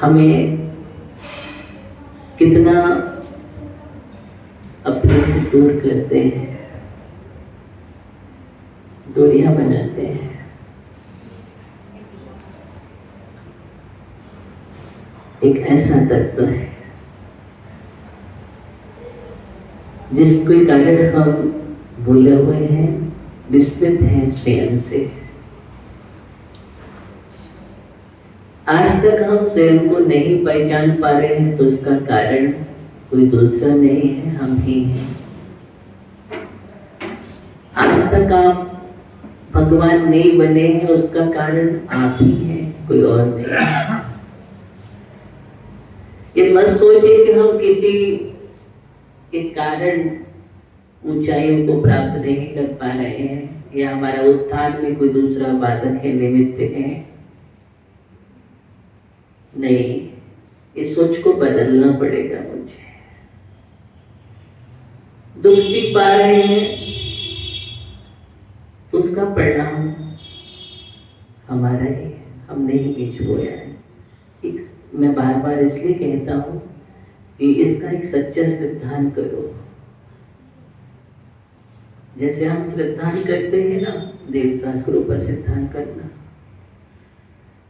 हमें कितना अपने से दूर करते हैं, दूरियां बनाते हैं। एक ऐसा तत्व है जिसके कारण हम भूले हुए हैं, विस्मित हैं स्वयं से। आज तक हम स्वयं को नहीं पहचान पा रहे हैं तो उसका कारण कोई दूसरा नहीं है, हम ही हैं। आज तक आप भगवान नहीं बने हैं, उसका कारण आप ही हैं, कोई और नहीं। ये मत सोचिए कि हम किसी के कारण ऊंचाइयों को प्राप्त नहीं कर पा रहे हैं या हमारा उत्थान में कोई दूसरा बाधक है, निमित्त है। नहीं, इस सोच को बदलना पड़ेगा मुझे। दुख भी पा रहे हैं तो उसका परिणाम हमारा ही, हमने ही बीज बोया है। मैं बार बार इसलिए कहता हूं कि इसका एक सच्चा श्रद्धान करो। जैसे हम श्रद्धान करते हैं ना, देव शास्त्रों पर श्रद्धान करना,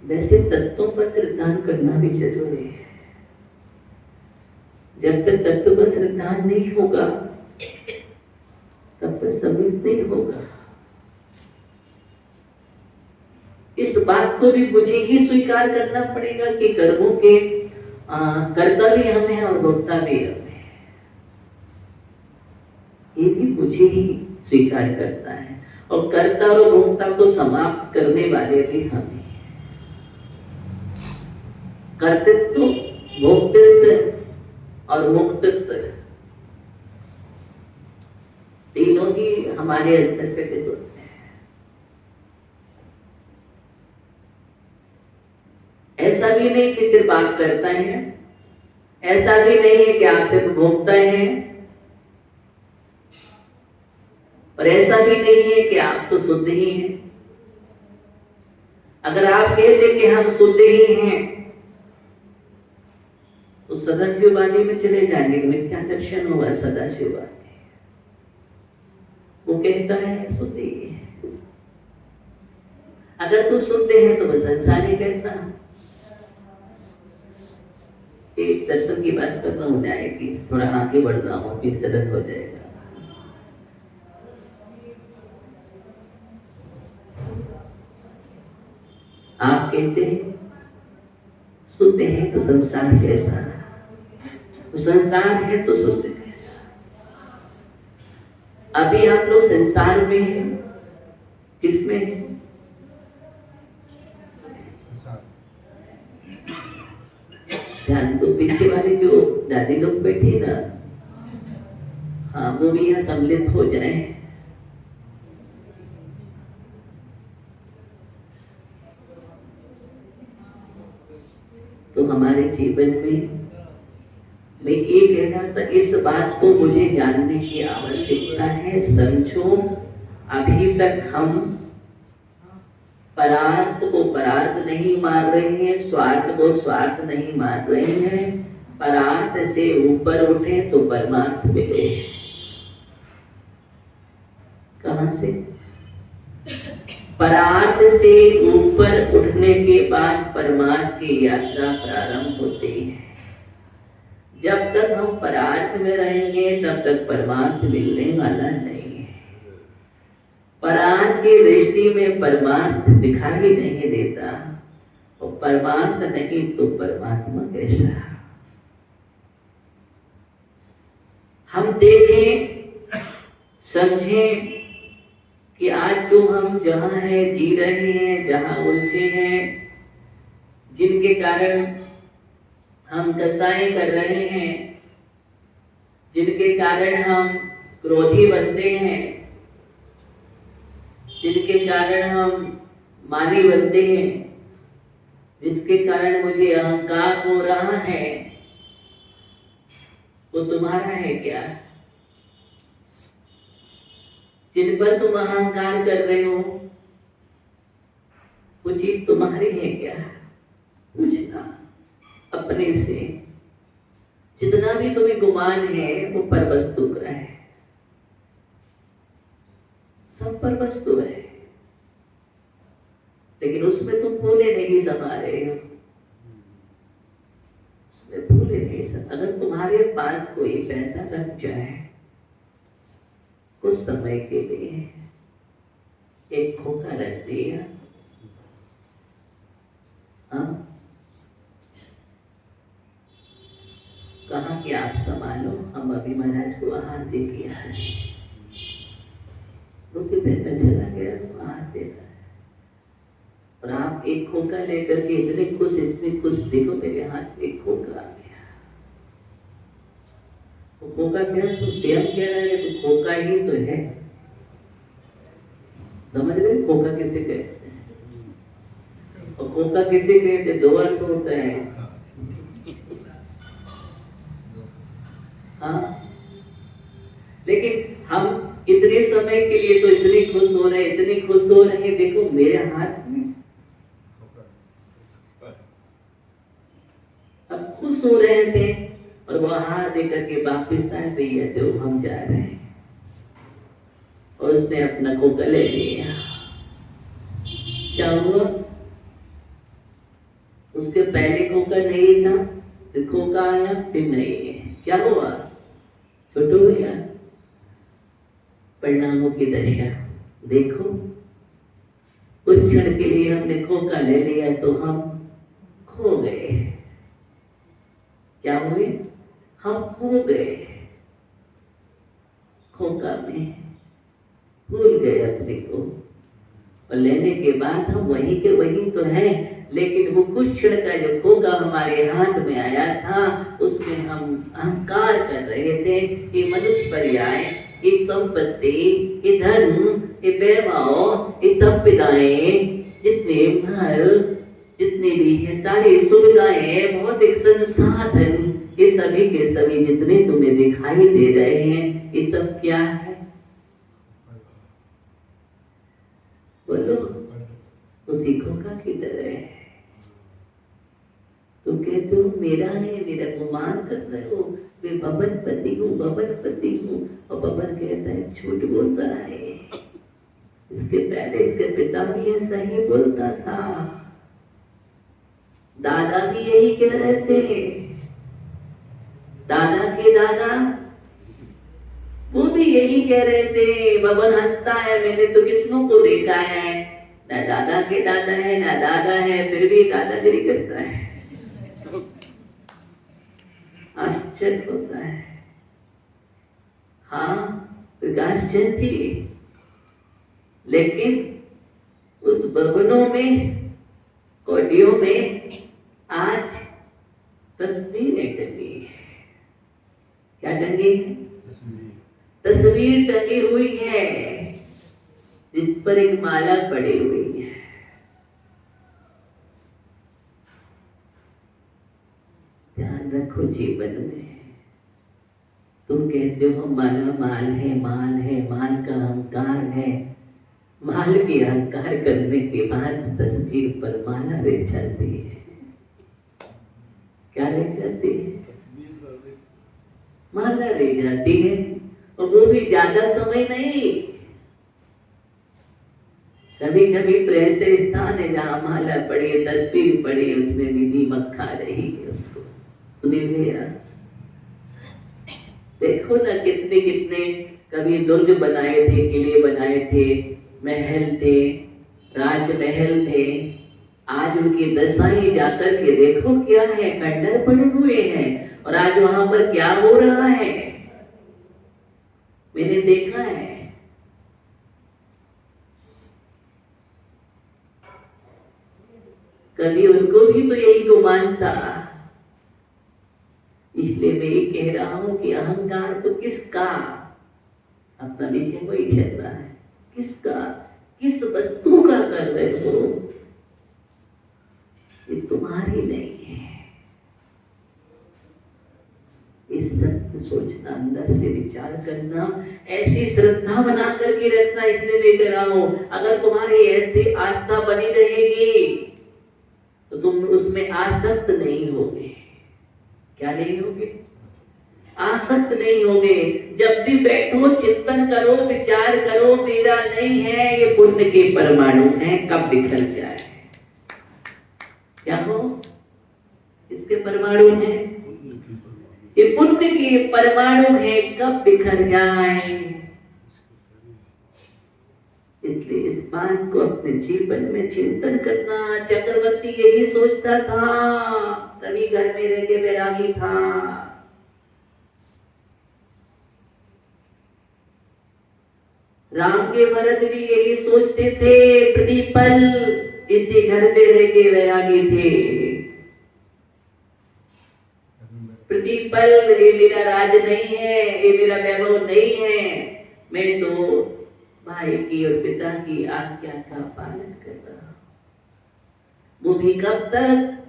वैसे तत्वों पर श्रद्धान करना भी जरूरी है। जब तक तत्व पर श्रद्धान नहीं होगा तब तक समृद्ध नहीं होगा। इस बात को भी मुझे ही स्वीकार करना पड़ेगा कि कर्मों के कर्ता भी हमें और भोक्ता भी हमें। ये भी मुझे ही स्वीकार करता है, और कर्ता और भोक्ता को समाप्त करने वाले भी हमें। कर्तृत्व, भोक्तृत्व और मुक्तत्व तीनों ही हमारे अंतर्गत होते हैं। ऐसा भी नहीं कि सिर्फ आप करता है, ऐसा भी नहीं है कि आप सिर्फ भोगता है, और ऐसा भी नहीं है कि आप तो शुद्ध ही हैं। अगर आप कहते कि हम शुद्ध ही हैं तो सदाशिववाणी में चले जाएंगे। मिथ्या दर्शन हुआ सदाशिववाणी, वो कहता है शुद्ध ही है। अगर तू शुद्ध है तो वह संसारी कैसा? इस दर्शन की बात करना हो जाएगी, थोड़ा आगे बढ़ना हो फिर सरल हो जाएगा। आप कहते हैं शुद्ध है तो संसार कैसा, तो संसार है तो शुद्ध कैसा? अभी आप लोग संसार में हैं, किसमें हैं? ध्यान तो पीछे वाले जो दादी लोग बैठे ना, हाँ, वो भी यहाँ सम्मिलित हो जाए। तो हमारे जीवन में मैं ये कहना था, इस बात को मुझे जानने की आवश्यकता है। समझो, अभी तक हम परार्थ को परार्थ नहीं मान रहे हैं, स्वार्थ को स्वार्थ नहीं मान रहे हैं। परार्थ से ऊपर उठे तो परमार्थ मिले। कहां से? परार्थ से ऊपर उठने के बाद परमार्थ की यात्रा प्रारंभ होती है। जब तक हम परार्थ में रहेंगे तब तक परमार्थ मिलने वाला नहीं है। परार्थ की दृष्टि में परमार्थ दिखाई नहीं देता, और परमार्थ नहीं तो परमात्मा कैसा? हम देखें, समझें कि आज जो हम जहां हैं, जी रहे हैं, जहां उलझे हैं, जिनके कारण हम कसाई कर रहे हैं, जिनके कारण हम क्रोधी बनते हैं, जिनके कारण हम मानी बनते हैं, जिसके कारण मुझे अहंकार हो रहा है, वो तुम्हारा है क्या? जिन पर तुम अहंकार कर रहे हो वो चीज तुम्हारी है क्या? पूछना। अपने से। जितना भी तुम्हें गुमान है वो पर वस्तु का है, सब पर वस्तु है, लेकिन उसमें तुम भूले नहीं समा रहे हो, उसमें भूले नहीं समा। अगर तुम्हारे पास कोई पैसा रख जाए कुछ समय के लिए, एक खोखा रख दिया, हाँ, कहा कि आप संभालो, हम अभी महाराज को आहार दे के आ रहे हैं। तो फिर चला गया, आहार दे रहा है, और आप एक खोखा लेकर के इतने खुश, देखो मेरे हाथ में एक खोखा आ गया। वो खोखा क्या स्वयं कह रहा है, तो खोखा ही तो है। समझ रहे, खोखा किसे कहते हैं? और खोखा किसे कहते? दो अर्थ होता है, हाँ। लेकिन हम इतने समय के लिए तो इतने खुश हो रहे, इतने खुश हो रहे, देखो मेरे हाथ में, अब खुश हो रहे थे और वो हार दे करके वापिस आए, भैया दो हम जा रहे हैं, और उसने अपना खोखा ले लिया। क्या हुआ? उसके पहले खोखा नहीं था, फिर खोखा आया, फिर नहीं है, क्या हुआ? छोटू भैया, परिणामों की दशा देखो। उस क्षण के लिए हमने खोखा ले लिया तो हम खो गए। क्या हुए? हम खो गए खोखा में, भूल गए अपने को, और लेने के बाद हम वहीं के वहीं तो हैं, लेकिन वो कुछ क्षण का जो खोखा हमारे हाथ में आया था, उसमें हम अहंकार कर रहे थे कि मनुष्य पर्याय, ये संपत्ति, ये धर्म, ये वैभव, ये संपदाएं, जितने फल, जितने भी है सारी सुविधाएं, बहुत एक संसाधन, ये सभी के सभी जितने तुम्हें दिखाई दे रहे हैं, ये सब क्या है? बोलो, उसी खोखा की तरह है। तुम कहते हो मेरा है, मेरा गुमान कर रहे हो, मैं बबनपति हूँ, बबनपति हूँ, और बबन कहता है झूठ बोल रहा है। इसके पहले इसके पिता भी ऐसा ही बोलता था, दादा भी यही कह रहे थे, दादा के दादा वो भी यही कह रहे थे। बबन हंसता है, मैंने तो कितनों को देखा है, ना दादा के दादा है ना दादा है, फिर भी दादागिरी करता है। आश्चर्य होता है, हाँ आश्चर्य थी, लेकिन उस बबनों में, कोटियों में आज तस्वीरें टंगी है। क्या टंगी है? तस्वीर टंगी हुई है, जिस पर एक माला पड़ी हुई है। ध्यान रखो जीवन में। तुम कहते हो माला माल है, माल है, माल का अहंकार है। माल के अहंकार करने के बाद तस्वीर पर माला रह जाती है। क्या रह जाती है? माला रह जाती है, और वो भी ज्यादा समय नहीं। कभी कभी तो ऐसे स्थान है जहाँ माला पड़ी है, तस्वीर पड़ी है, उसमें भी दीमक खा रही है उसको। सुनिए भैया, देखो ना कितने कितने कभी दुर्ग बनाए थे, किले बनाए थे, महल थे, राजमहल थे। आज उनकी दशाएं जाकर के देखो क्या है, खंडर पड़े हुए हैं, और आज वहां पर क्या हो रहा है, मैंने देखा है। कभी उनको भी तो यही गुमान था। इसलिए मैं ये कह रहा हूं कि अहंकार तो किसका, अपना विषय वही चल रहा है, किसका, किस वस्तु का कर रहे हो, ये तुम्हारी नहीं है। इस सब सोचना, अंदर से विचार करना, ऐसी श्रद्धा बना करके रखना। इसलिए मैं कह रहा हूं, अगर तुम्हारी ऐसी आस्था बनी रहेगी तो तुम उसमें आसक्त नहीं होगे। क्या नहीं होंगे? आसक्त नहीं होंगे। जब भी बैठो चिंतन करो, विचार करो, मेरा नहीं है, ये पुण्य के परमाणु हैं, कब बिखर जाए। क्या हो? इसके परमाणु हैं, ये पुण्य के परमाणु है, कब बिखर जाए। इसलिए इस बात को अपने जीवन में चिंतन करना। चक्रवर्ती यही सोचता था, तभी घर में रह के वैरागी था। राम के भरत भी यही सोचते थे, प्रतिपल, इसलिए घर में रह के वैरागी थे। प्रतिपल, ये मेरा राज नहीं है, ये मेरा वैभव नहीं है, मैं तो भाई की और पिता की आज्ञा का पालन कर रहा हूं। वो भी कब तक?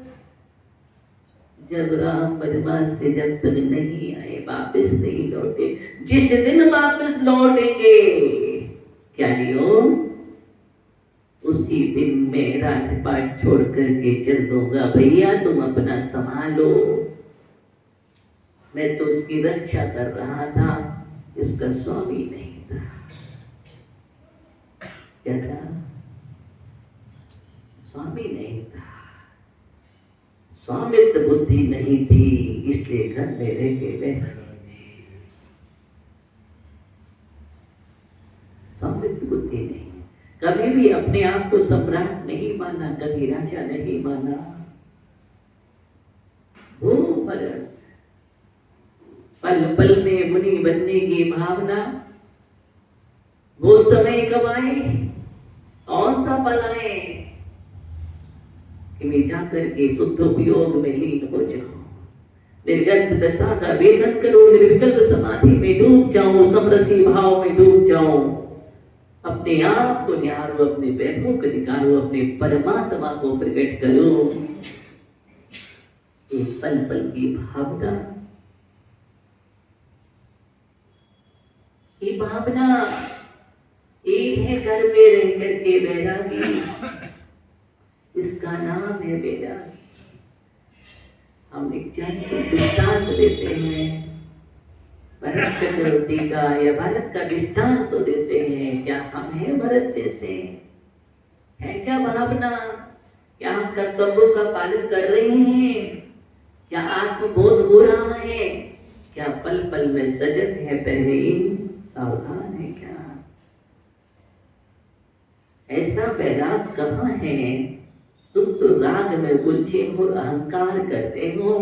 जब राम वनवास से जब तक नहीं आए, वापस नहीं लौटे। जिस दिन वापस लौटेंगे, क्या नियम? उसी दिन मैं राजपाट छोड़ करके चल दूंगा। भैया तुम अपना संभालो, मैं तो उसकी रक्षा कर रहा था, इसका स्वामी नहीं था। क्या था? स्वामी नहीं था, स्वामित्व बुद्धि नहीं थी, इसलिए घर में रह के बैठे। स्वामित्व बुद्धि नहीं, कभी भी अपने आप को सम्राट नहीं माना, कभी राजा नहीं माना। वो भरत पल पल में मुनि बनने की भावना, वो समय कब आए, कौन सा पल आए कि मैं जाकर के शुद्ध उपयोग में लीन हो जाऊं, निर्गत दशा का वेदन करूं, निर्विकल्प समाधि में डूब जाऊं, समरसी भाव में डूब जाऊं, अपने आप को निहारूं, अपने वैभव को निकारूं, अपने परमात्मा को प्रकट करूं। ये पल पल की भावना, ये भावना एक है घर में रह करके वैरागी, इसका नाम है वैरागी। हम एक जन को दृष्टांत देते हैं भरत चक्रवर्ती का, या भारत का दृष्टांत तो देते हैं। क्या हम हैं भरत जैसे? है क्या भावना? क्या हम कर्तव्यों का पालन कर रहे हैं? क्या आत्मबोध हो रहा है? क्या पल पल में सजग है, पहले सावधान है? क्या ऐसा वैराग कहाँ है? तुम तो राग में उलझे हो, अहंकार करते हो,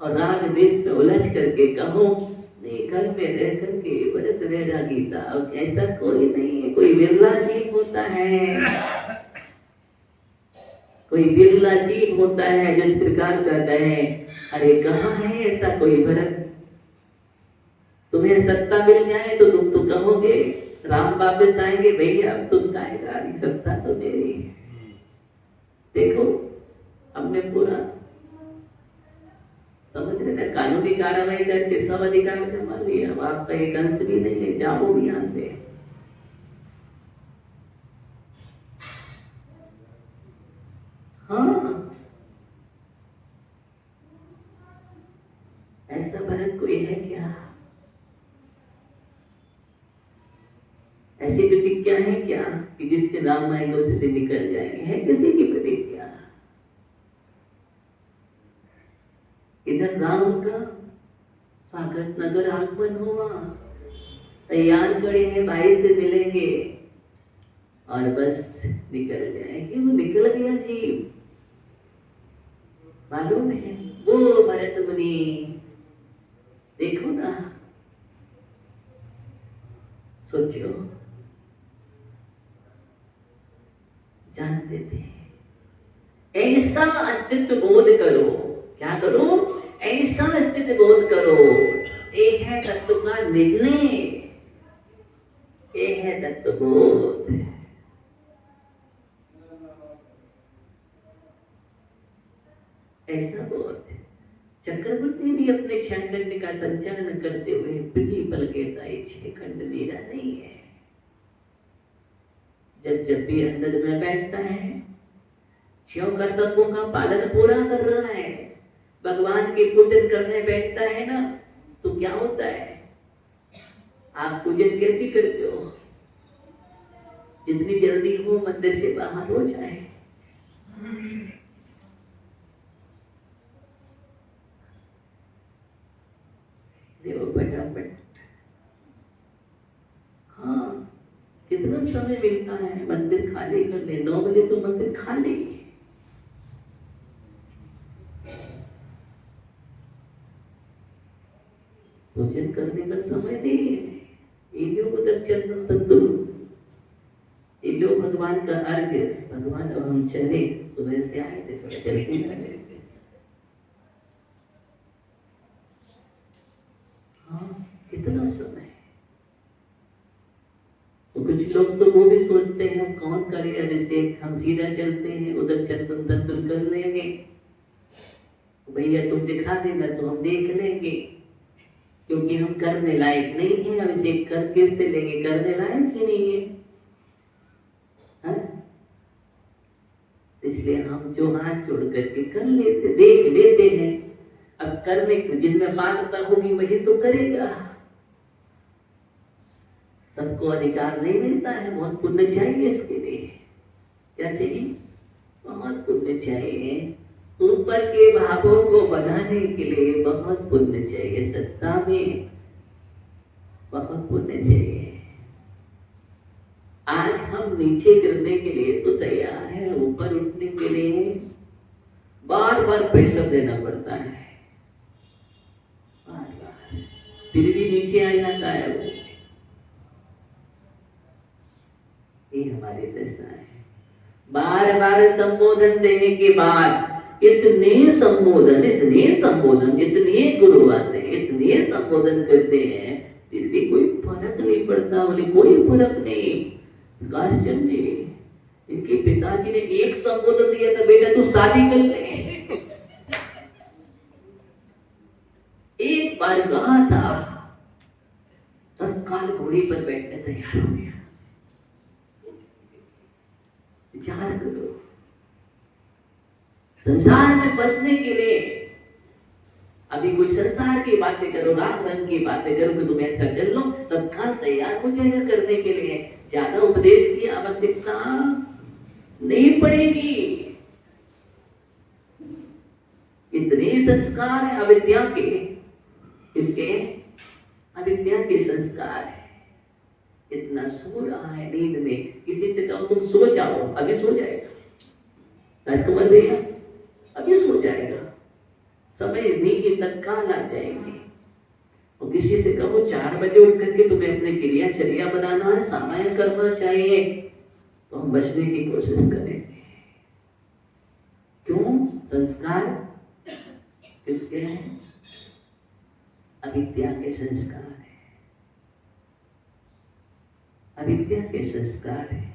और राग देश में उलझ करके कहो नहीं, घर में रह करके भरत वैरागी था। ऐसा कोई नहीं है, कोई बिरला जीव होता है, कोई बिरला जीव होता है जिस प्रकार का कहे, अरे कहाँ है ऐसा कोई भरत? तुम्हें सत्ता मिल जाए तो तुम तो कहोगे, राम वापस आएंगे, भैया अब तुम गाएगा, सत्ता तो मेरी है। देखो हमने पूरा समझ रहे ना, कानूनी कार्रवाई करके सब अधिकार जमा लिया। अब आपका एक अंश भी नहीं है, जाओ भी यहां से। हाँ, ऐसा भरत कोई है क्या? ऐसी प्रतिज्ञा है क्या कि जिस दिन राम आएंगे उसी दिन निकल जाएंगे? है किसी की प्रतिज्ञा? इधर राम का स्वागत नगर आगमन हुआ, तैयार खड़े हैं, भाई से मिलेंगे और बस निकल जाएंगे। वो निकल गया जीव, मालूम है? वो भरत मुनि, देखो ना, सोचो, जानते थे। ऐसा अस्तित्व बोध करो। क्या करो? ऐसा अस्तित्व बोध करो। एक है तत्व का निर्णय, एक है तत्व बोध। ऐसा बोध चक्रवर्ती भी अपने 6 खंड का संचालन करते हुए प्रतिपल कहता है 6 खंड मेरा नहीं है। जब भी अंदर में बैठता है, 6 कर्तव्यों का पालन पूरा कर रहा है, भगवान के पूजन करने बैठता है ना, तो क्या होता है? आप पूजन कैसे करते हो? जितनी जल्दी हो मंदिर से बाहर हो जाए। देखो फटाफट, हाँ कितना समय मिलता है, मंदिर खाली कर ले। 9 बजे तो मंदिर खाली। पूजन करने का समय नहीं है। चंदन तंदुल, ये लोग भगवान का अर्घ्य। भगवान अब हम चले, सुबह से आए थे, थोड़ा जल्दी लगे। हाँ कितना समय। तो कुछ लोग तो वो भी सोचते हैं कौन करे अभिषेक, हम सीधा चलते हैं, उधर चंदन तंदुल कर लेंगे, भैया तुम दिखा देना तो हम देख लेंगे, क्योंकि हम करने लायक नहीं है। अभिषेक करके चलेंगे, करने लायक ही नहीं है, इसलिए हम जो हाथ जोड़ करके कर लेते, देख लेते हैं। अब करने को जिनमें पात्रता होगी वही तो करेगा। सबको अधिकार नहीं मिलता है, बहुत पुण्य चाहिए इसके लिए। क्या चाहिए? बहुत पुण्य चाहिए। ऊपर के भावों को बनाने के लिए बहुत पुण्य चाहिए। सत्ता में बहुत पुण्य चाहिए। आज हम नीचे गिरने के लिए तो तैयार है, ऊपर उठने के लिए बार बार प्रेशर देना पड़ता है, बार बार, फिर भी नीचे आ जाता है वो। ये हमारी दशा है। बार बार संबोधन देने के बाद इतने संबोधन, इतने गुरु आते हैं, इतने संबोधन करते हैं, फिर भी कोई फर्क नहीं पड़ता। बोले कोई फर्क नहीं। प्रकाश चंद जी, इनके पिताजी ने एक संबोधन दिया था, बेटा तू शादी कर ले। एक बार कहा था, तत्काल घोड़ी पर बैठने तैयार हो गया। विचार करो, संसार में बसने के लिए अभी कोई संसार की बातें करो, राग रंग की बातें करो कि तुम ऐसा कर लो, तत्काल तैयार हो जाएगा करने के लिए। ज्यादा उपदेश की आवश्यकता नहीं पड़ेगी। इतने संस्कार है अविद्या के, इसके अविद्या के संस्कार है। इतना सो रहा है नींद में, किसी से कहो तुम सो जाओ, अभी सो जाएगा। राजकुमार भैया अभी सो जाएगा, समय नींद तत्काल आ जाएगी। और किसी से कहो 4 बजे उठ करके तुम्हें अपने क्रियाचर्या बनाना है, सामायिक करना चाहिए, तो हम बचने की कोशिश करेंगे। क्यों? संस्कार किसके हैं? अविद्या के संस्कार है, अविद्या के संस्कार है।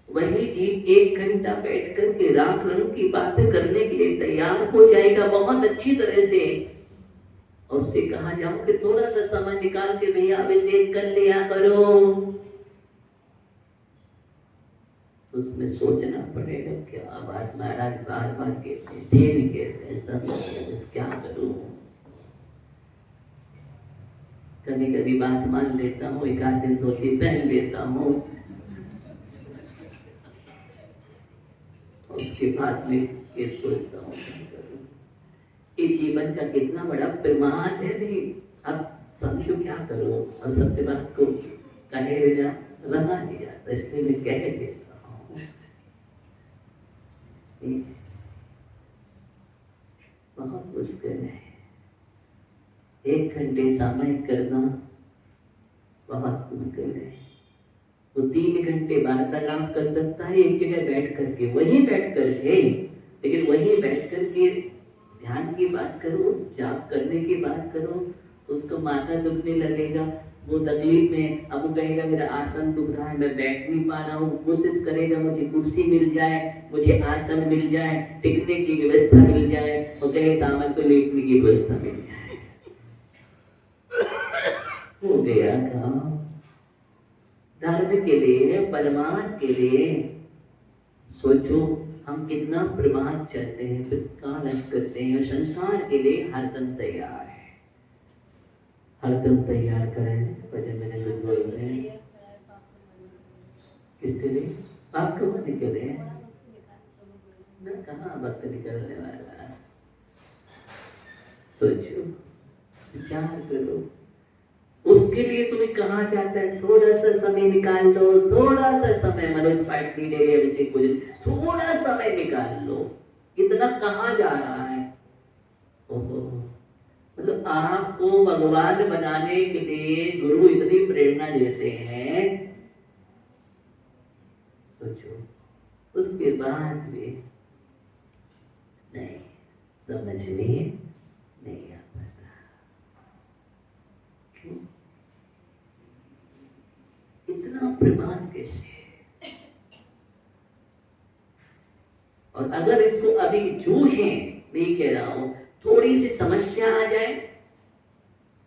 वही जीव 1 घंटा बैठ करके राग रंग की बातें करने के लिए तैयार हो जाएगा बहुत अच्छी तरह से, और उससे कहा जाओ कि थोड़ा सा समय निकाल के भैया अभिषेक कर लिया करो, तो उसमें सोचना पड़ेगा क्या बात। महाराज बार बार कहते हैं, डेली कहते हैं, सब क्या करूं। कभी कभी बात मान लेता हूँ, 1 आध दिन धोती पहन लेता हूँ, उसके बाद में ये सोचता हूँ ये जीवन का कितना बड़ा प्रमाद है। नहीं अब समझो क्या करो, अब सत्य बात को कहे बेजा रहा नहीं जाता, इसलिए मैं कह देता हूँ। बहुत मुश्किल है 1 घंटे सामायिक करना, बहुत मुश्किल है। वो 3 घंटे वार्तालाप कर सकता है एक जगह बैठ करके, वहीं बैठ करके, लेकिन वहीं बैठ करके ध्यान की बात करो, जाप करने की बात करो, तो उसको माथा दुखने लगेगा, वो तकलीफ में, अब वो कहेगा मेरा आसन दुख रहा है, मैं बैठ नहीं पा रहा हूँ, कोशिश करेगा मुझे कुर्सी मिल जाए, मुझे आसन मिल जाए, टिकने की व्यवस्था मिल जाए, और कहे सामन तो लेटने की व्यवस्था मिल जाए। हो गया काम। धर्म के लिए, परमार्थ के लिए सोचो हम कितना प्रमाद चाहते हैं, फिर कहाँ नष्ट करते हैं और संसार के लिए हरदम तैयार है, हरदम तैयार करें। भजन में कुछ बोल रहे हैं किसके लिए? पाप कमाने के लिए ना, कहाँ वक्त निकलने वाला। सोचो, विचार करो, उसके लिए तुम्हें कहाँ जाता है? थोड़ा सा समय निकाल लो, थोड़ा सा समय, मनोज पाटिल डेरे अभिषेक को थोड़ा समय निकाल लो। इतना कहाँ जा रहा है? ओहो, मतलब आपको भगवान बनाने के लिए गुरु इतनी प्रेरणा देते हैं, सोचो, उसके बाद भी नहीं, समझ में नहीं आ पाता। क्यों? इतना प्रमाद कैसे? और अगर इसको अभी जो है, नहीं कह रहा हूं, थोड़ी सी समस्या आ जाए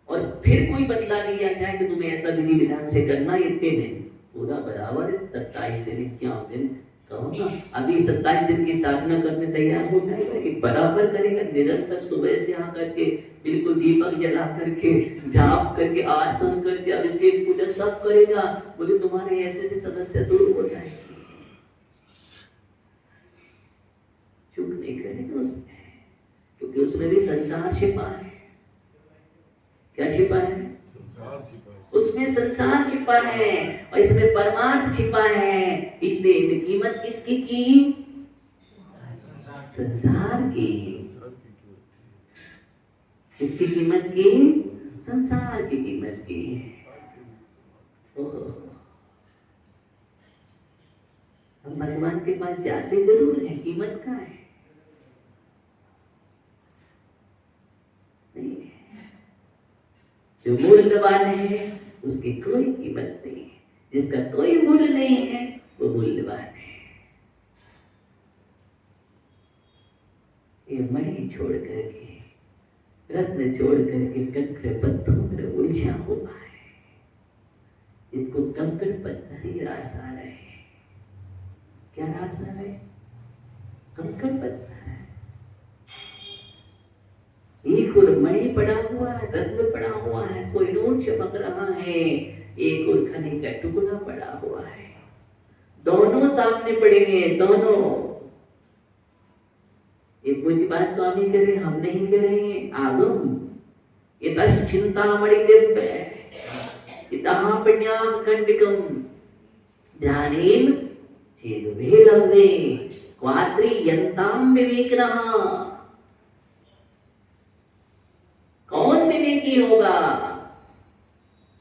और फिर कोई बदला दिया जाए कि तुम्हें ऐसा विधि विधान से करना, इतने दिन पूरा बराबर 27 दिन, क्या दिन कहूँगा, अभी 27 दिन की साधना करने तैयार हो जाएगा कि बराबर करेगा, निरंतर सुबह से आकर के बिल्कुल दीपक जला करके, जाप करके, आसन करके, अभिषेक पूजा सब करेगा। बोले तुम्हारे ऐसे ऐसी समस्या दूर हो जाएगी। चुप नहीं करेगा उसमें, क्योंकि उसमें भी संसार छिपा है। क्या छिपा है? उसमें संसार छिपा है और इसमें परमार्थ छिपा है। इसलिए कीमत किसकी की? संसार की। किसकी कीमत की? संसार की कीमत की। हम भगवान के पास जाते जरूर है, कीमत का है नहीं। जो मूल्यवान है उसकी कोई कीमत नहीं है, जिसका कोई मूल्य नहीं है वो मूल्यवान है। ये मणि छोड़ करके, रत्न छोड़ करके कंकड़ पत्थरों में उलझा हुआ है। इसको कंकड़ पत्थर ही रास आ रहे हैं। क्या रास आ रहे? कंकड़ पत्थर। एक और मणि पड़ा हुआ है, रत्न पड़ा हुआ है, कोई नोट चमक रहा है, एक और खनी का टुकड़ा पड़ा हुआ है। दोनों सामने पड़े हैं, दोनों। एक पूज्य बात स्वामी कह रहे, हम नहीं कह रहे हैं। आगम ये बस चिंतामणि दिव्य इतः पुण्यां खंडिकम ध्यानेन चेदुभे लव्ये क्वात्री यंताम विवेकिनः। कौन विवेकी होगा?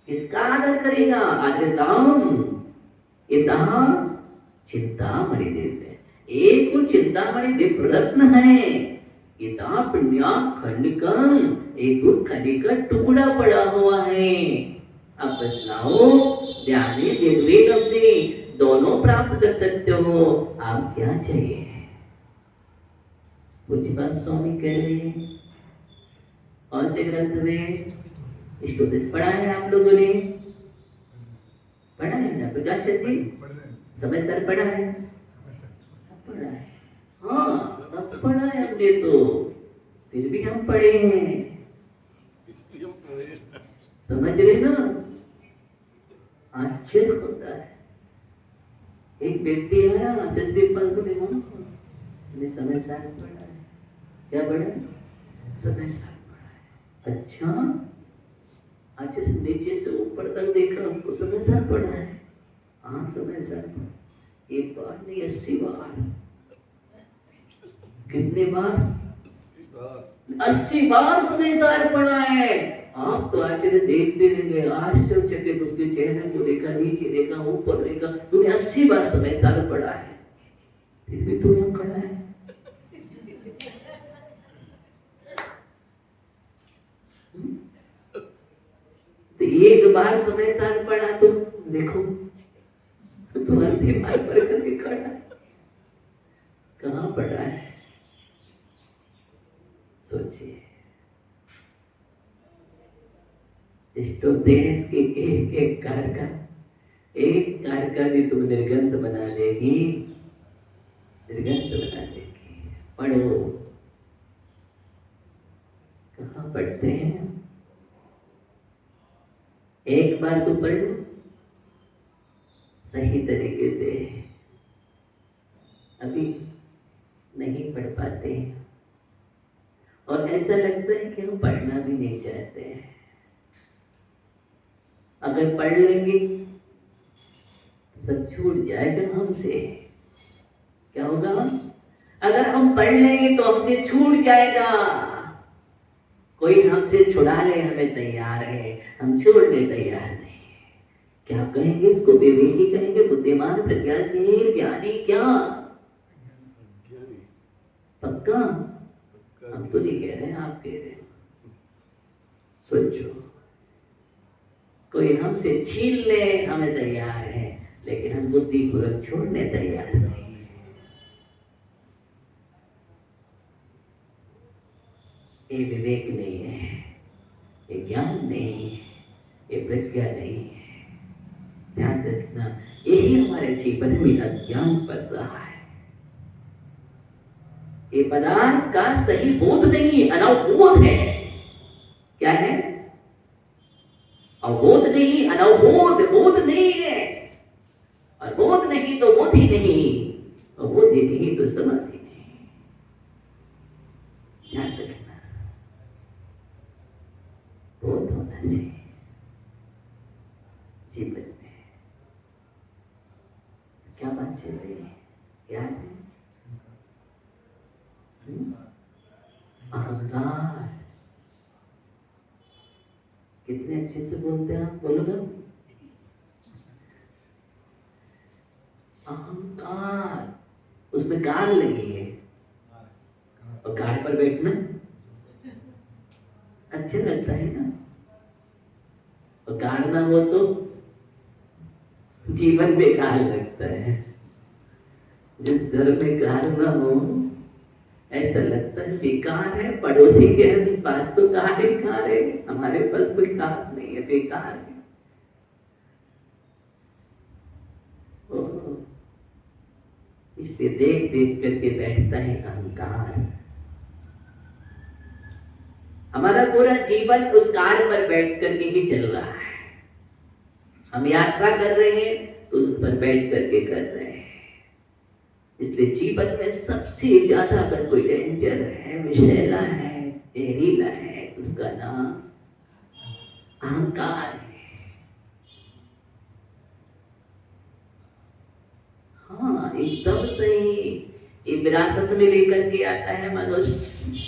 किसका आदर करेगा? आदरताम इतः चिंतामणि दिव्य। एक और चिंतामणि दिव्य रत्न है, इतः पुण्यां खंडिकम, एक और खंडी का टुकड़ा पड़ा हुआ है। अब बतलाओ, ध्याने चेदुभे लव्ये, दोनों प्राप्त कर सकते हो, आप क्या चाहिए? पूज्य बात स्वामी कह रहे हैं, कौन से ग्रंथ में? स्तुतिस पढ़ा है आप लोगों ने? पढ़ा है ना प्रकाश जी? समय सर पढ़ा है? सब पढ़ा है। हाँ, सब पढ़ा है हमने तो, फिर भी हम पढ़े हैं। समझ रहे ना? आश्चर्य होता है। एक व्यक्ति आया जसवीर पल को देखो, समय सार पढ़ा है। क्या पढ़ा? समय सार पढ़ा है। अच्छा, अच्छे से नीचे से ऊपर तक देखा, उसको समय सार पढ़ा है। हाँ, समय सार एक बार नहीं 80 बार। कितने बार? 80 बार समय सार पढ़ा है। आप तो आश्चर्य देखते रह गए, आश्चर्यचकित उसके चेहरे को देखा, नीचे देखा, ऊपर देखा, तूने 80 बार समय सार पढ़ा है, फिर भी तू यहाँ खड़ा है। तो एक बार समय सार पढ़ा तो देखो, तू 80 बार पढ़ करके खड़ा है, कहाँ पढ़ा है? सोचिए। इस तो देश के एक एक कार का भी तुम निर्गंध बना लेगी, निर्गंध बना लेगी। पढ़ो, कहाँ पढ़ते हैं? एक बार तो पढ़ लो सही तरीके से, अभी नहीं पढ़ पाते हैं और ऐसा लगता है कि हम पढ़ना भी नहीं चाहते हैं। अगर पढ़ लेंगे तो सब छूट जाएगा हमसे। क्या होगा? अगर हम पढ़ लेंगे तो हमसे छूट जाएगा। कोई हमसे छुड़ा ले हमें तैयार है, हम छोड़ने तैयार नहीं। क्या कहेंगे इसको? विवेकी कहेंगे, बुद्धिमान, प्रज्ञाशील, ज्ञानी, क्या? पक्का? हम तो नहीं कह रहे हैं, आप कह रहे हैं। सोचो, कोई हमसे छीन ले हमें तैयार है, लेकिन हम बुद्धिपूर्वक छोड़ने तैयार नहीं। ये विवेक नहीं है, ये ज्ञान नहीं है, ये प्रज्ञा नहीं है। ध्यान रखना, यही हमारे जीवन में अज्ञान बढ़ रहा है। ये पदार्थ का सही बोध नहीं, अनवबोध है। क्या है? अवबोध नहीं, अनवबोध। बोध नहीं है, और बोध नहीं तो बोध ही नहीं, और बोध ही नहीं तो समाधि नहीं। ध्यान रखना, बोध होना चाहिए जीवन में। क्या बात चल रही है? याद है? अहंकार। कितने अच्छे से बोलते हैं आप, बोलो ना। अहंकार, उसमें कार लगी है और कार पर बैठना अच्छा लगता है ना। और कार ना हो तो जीवन बेकार लगता है। जिस घर में कार ना हो ऐसा लगता है बेकार है। पड़ोसी के पास तो कार ही कार है, हमारे पास कोई कार नहीं है, बेकार है। इसलिए देख देख करके बैठता है अहंकार। हमारा पूरा जीवन उस कार पर बैठ करके ही चल रहा है। हम यात्रा कर रहे हैं तो उस पर बैठ करके कर रहे हैं। इसलिए जीवन में सबसे ज्यादा अगर कोई डेंजर है, विषैला है, जहरीला है, उसका नाम अहंकार है। हाँ, एकदम सही। ये विरासत में लेकर के आता है मनुष्य।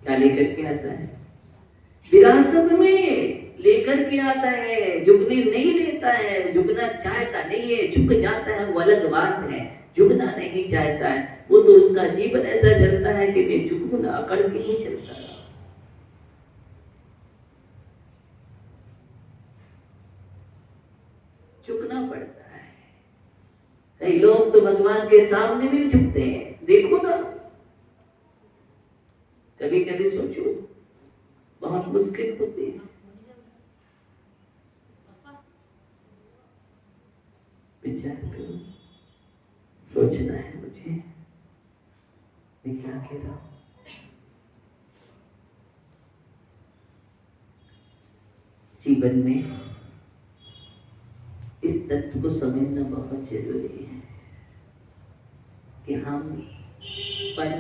क्या लेकर के आता है? विरासत में लेकर के आता है। झुकने नहीं देता है, झुकना चाहता नहीं है, झुक जाता है वो अलग बात है। झुकना नहीं चाहता है, वो तो उसका जीवन ऐसा चलता है कि मैं झुकू ना, अकड़ के ही चलता है। झुकना पड़ता है। कई लोग तो भगवान के सामने भी झुकते हैं, देखो ना। कभी कभी सोचो, बहुत मुश्किल होती है। विचार करो, सोचना है मुझे, मैं क्या कह रहा हूं। जीवन में इस तत्व को समझना बहुत जरूरी है कि हम पर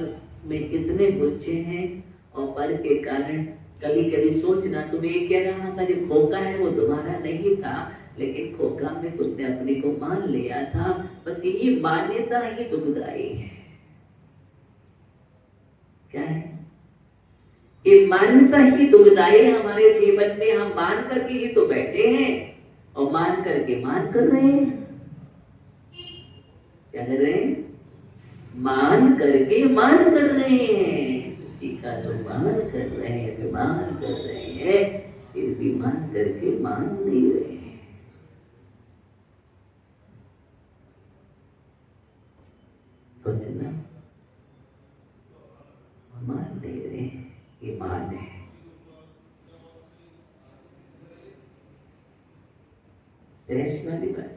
में इतने बुझे हैं, और पर के कारण कभी कभी सोचना, तुम्हें ये कह रहा था जो खोखा है वो तुम्हारा नहीं था, लेकिन खोखा में तुमने अपने को मान लिया था। बस यही मान्यता ही दुखदाई है। क्या है? ये मान्यता ही दुखदाई हमारे जीवन में। हम मान करके ही तो बैठे हैं, और मान करके मान कर रहे हैं। क्या कर रहे हैं? मान करके मान कर रहे हैं। सीखा तो मान कर रहे हैं, अभिमान कर रहे हैं, फिर भी मान करके मान नहीं रहे हैं। सोचना, मान नहीं रहे हैं, ये मान है। वाली बात।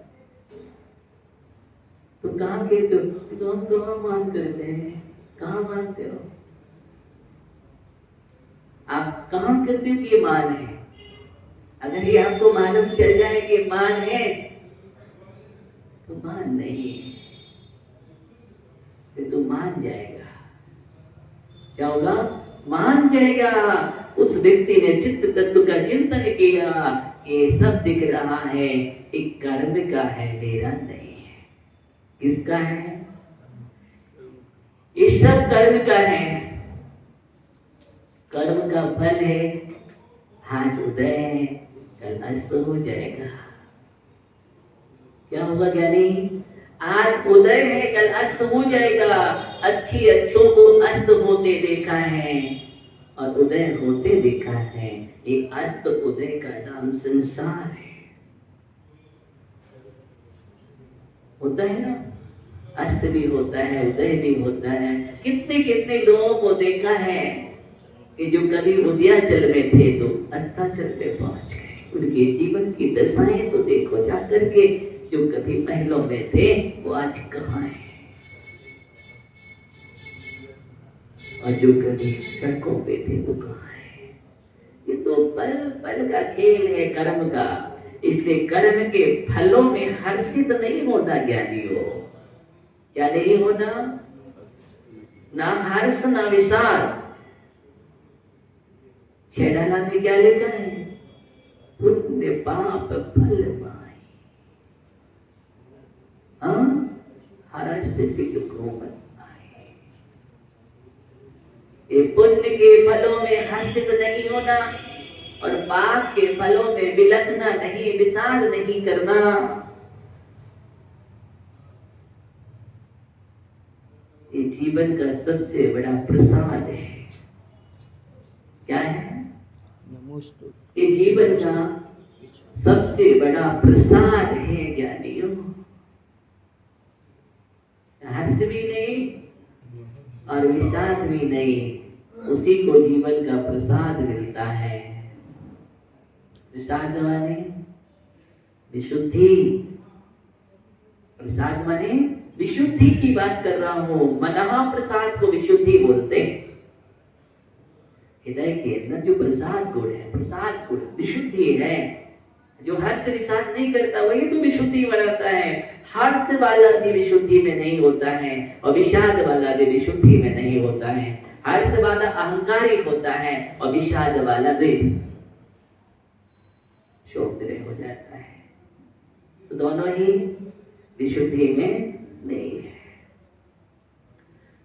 तो कहाँ कहते हो? तो हम कहाँ मान करते हैं? कहाँ मानते हो? आप कहाँ कहते हो कि ये मान है? अगर ये आपको मालूम चल जाए कि मान है तो मान नहीं है, फिर तो मान जाएगा। क्या होगा? मान जाएगा। उस व्यक्ति ने चित्त तत्व का चिंतन किया, ये सब दिख रहा है एक कर्म का है, मेरा नहीं है। किसका है? ये सब कर्म का है। कर्म का फल है, आज उदय है, कल अस्त हो जाएगा। क्या होगा ज्ञानी? आज उदय है, कल अस्त हो जाएगा। अच्छी अच्छों को अस्त होते देखा है और उदय होते देखा है। ये अस्त उदय का नाम संसार है। होता है ना, अस्त भी होता है, उदय भी होता है। कितने कितने लोगों को देखा है कि जो कभी उदयाचल में थे तो अस्ताचल पे पहुंच गए। उनके जीवन की दशाएं तो देखो जाकर के, जो कभी महलों में थे वो आज कहाँ है, और जो कभी सड़कों पे थे वो कहाँ है। ये तो पल पल का खेल है कर्म का। इसलिए कर्म के फलों में हर्षित नहीं होता ज्ञानियों। क्या नहीं होना? ना हर्ष ना विषाद। छेड़ाला में क्या लिखा है? पुण्य पाप फल पाए, हर्ष से दुखों मत आए। ये पुण्य के फलों में हर्षित नहीं होना और पाप के फलों में बिलखना नहीं, विषाद नहीं करना। ये जीवन का सबसे बड़ा प्रसाद है। क्या है? ये जीवन का सबसे बड़ा प्रसाद है ज्ञानियों। हर्ष भी नहीं और विषाद भी नहीं, उसी को जीवन का प्रसाद मिलता है। प्रसाद माने विशुद्धि। प्रसाद माने विशुद्धि की बात कर रहा हूं। मनहा प्रसाद को विशुद्धि बोलते हैं। हृदय के अंदर जो प्रसाद गुण है, प्रसाद गुण विशुद्धि है। जो हर्ष विषाद नहीं करता वही तो विशुद्धि बनाता है। हर्ष वाला भी विशुद्धि में नहीं होता है और विषाद वाला भी विशुद्धि में नहीं होता है। हर्ष वाला अहंकारी होता है और विषाद वाला भी शोधरे हो जाता है। तो दोनों ही विशुद्धि में नहीं है।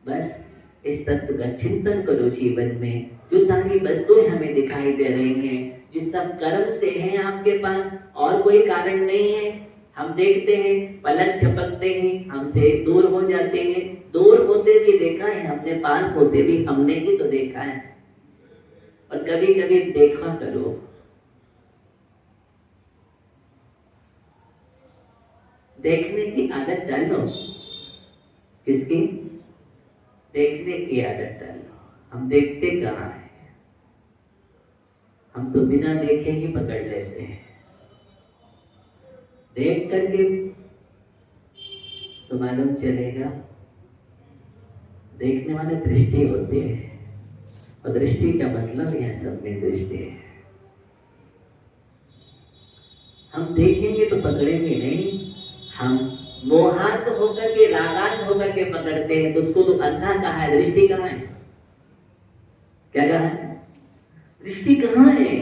बस इस तत्व का चिंतन करो जीवन में। जो सारी वस्तुएं हमें दिखाई दे रही हैं, जिस सब कर्म से हैं आपके पास, और कोई कारण नहीं है। हम देखते हैं, पलक झपकते हैं, हमसे दूर हो जाते हैं। दूर होते भी देखा है हमने, पास होते भी हमने ही तो देखा है। और कभी कभी देखा करो, देखने की आदत डालो। किसकी? देखने की आदत डालो। हम देखते कहाँ हैं? हम तो बिना देखे ही पकड़ लेते हैं। देख करके तो मालूम चलेगा। देखने वाले दृष्टि होती है, और दृष्टि का मतलब यह सब में दृष्टि है। हम देखेंगे तो पकड़ेंगे नहीं। हम मोहांत होकर के, रागांत होकर के पकड़ते हैं, तो उसको तो अंधा कहा है, दृष्टि कहाँ है? क्या कहा है? दृष्टि कहाँ है?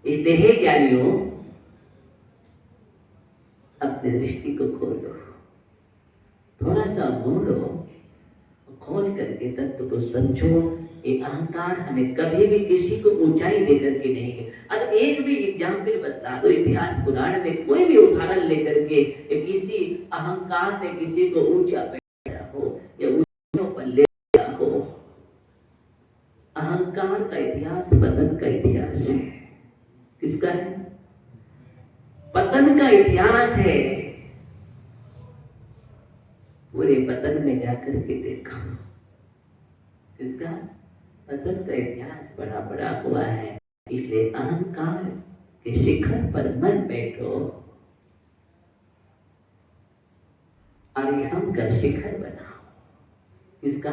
इसलिए हे ज्ञानियों, अपने दृष्टि को खोलो, थोड़ा सा मोड़ो, खोल करके तत्व को समझो। ये अहंकार हमें कभी भी किसी को ऊंचाई देकर के नहीं है। अगर एक भी एग्जाम्पल बता दो इतिहास पुराण में, कोई भी उदाहरण लेकर के, किसी अहंकार ने किसी को ऊंचा बैठाया हो या ऊंचों पर ले गया हो। अहंकार का इतिहास पतन का इतिहास है। किसका है? पतन का इतिहास है। पूरे पतन में जाकर के देखो। किसका? पतन का इतिहास बड़ा बड़ा हुआ है। इसलिए अहंकार के शिखर पर मन बैठो और हम का शिखर बनाओ। किसका?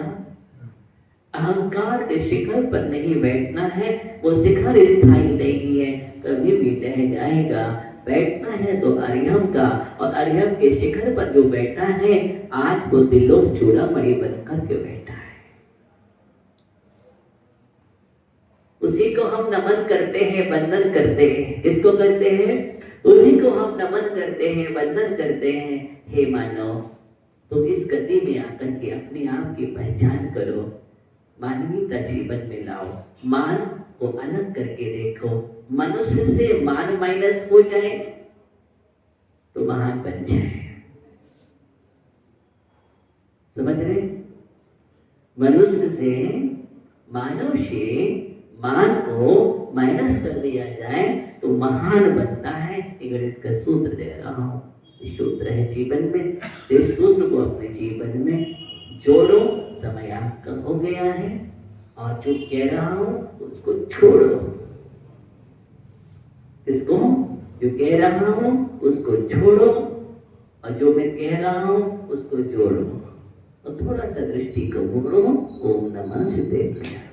अहंकार के शिखर पर नहीं बैठना है, वो शिखर स्थायी नहीं है, कभी भी ढह जाएगा। बैठना है तो अर्यम का, और अर्यम के शिखर पर जो बैठा है आज वो त्रिलोक चूड़ामणि बनकर के बैठा है। उसी को हम नमन करते हैं, वंदन करते हैं। किसको करते हैं? उन्हीं को हम नमन करते हैं, वंदन करते हैं। हे मानव, तुम इस गति में आकर के अपने आप की पहचान करो, मानवीयता जीवन में लाओ, मान को अलग करके देखो। मनुष्य से मान माइनस हो जाए तो महान बन जाए। समझ रहे? मनुष्य से, मानव से मान को माइनस कर दिया जाए तो महान बनता है। गणित का सूत्र दे रहा हूं, सूत्र है जीवन में। इस सूत्र को अपने जीवन में जोड़ो। समय आपका हो गया है, और जो कह रहा हूं उसको छोड़ो। इसको जो कह रहा हूं उसको छोड़ो, और जो मैं कह रहा हूं उसको जोड़ो, और थोड़ा सा दृष्टि को मोड़ो। ओम नमः शिवाय।